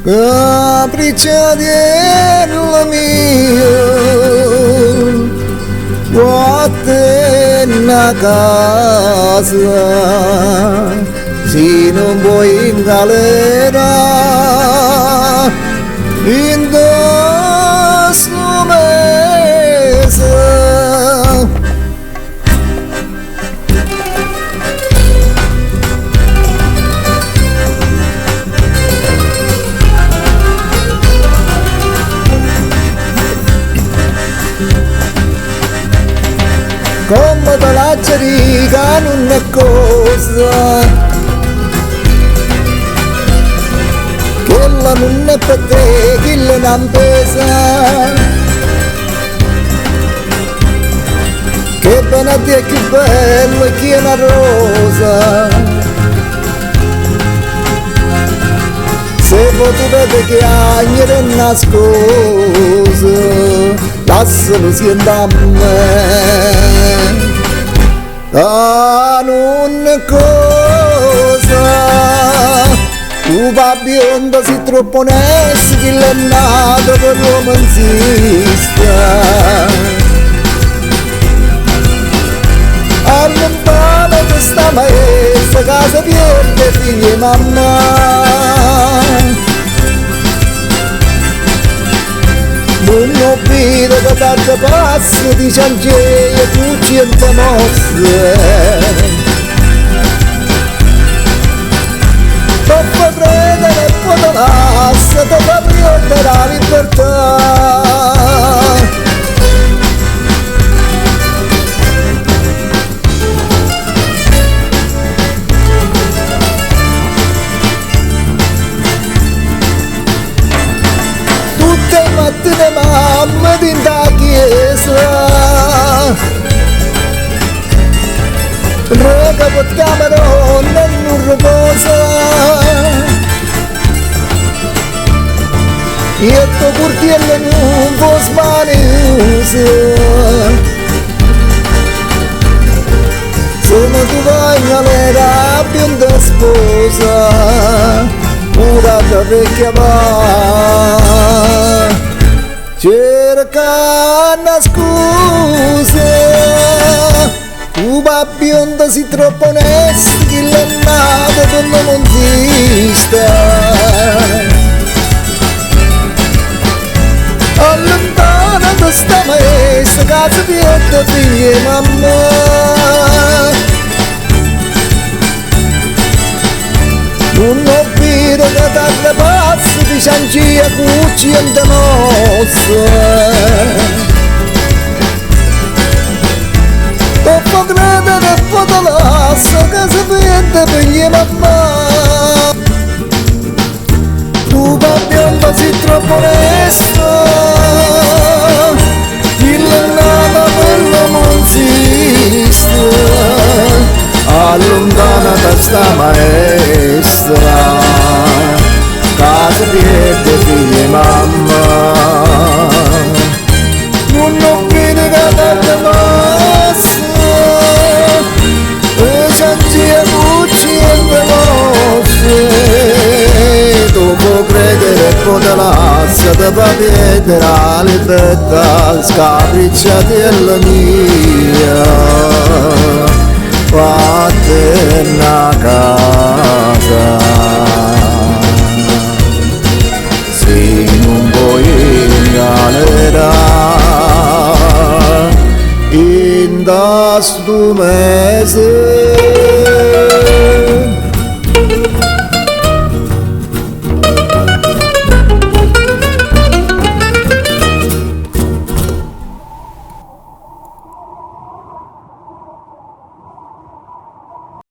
Capricciatiello mio, guarda una casa, se non vuoi in galera, in questo mese. Come te la cerica non è cosa, quella non è per te, quella non pesa, che bene a te che bello e che è una rosa, se tu vedi che agnere nascosa, lascialo siendo a me. Ah, non è cosa, va bionda si troppo onesta, chi l'è nato per l'uomo insiste. Allontana questa maestra, casa pierde figli e mamma. Non ho visto che tanto passa di ciangiere e tutti in te mosse. Troppo credere e poi te lascia, ti fa prendere la libertà. Mattine mamma dinta chiesa, roga portiamo donna non riposa, e tuo curtiello non può smaniosa, se non tu vai a galera bionda sposa, ora da vecchia va. Cerca una scusa, Cuba bionda si troppo onesta, chi l'è nato per non esiste. Allontana questa maestra, casa pietta figli e mamma. Non ho visto che tanto pazzo di ciangia cucci e te mosse. Dopo credere e poi te lascia, che si vede figli e mamma. Tu bionda si troppo onesta, chi l'è nata per l'uomo insiste. Allontana questa maestra, casa piede figli e mamma. Non ho visto che tante mosse, e ciangia cucci e mosse. Dopo credere e poi te lascia, te fa vedere la libertà, scapricciatella mia. Fatte una casa, se non vuoi in galera, in questo mese.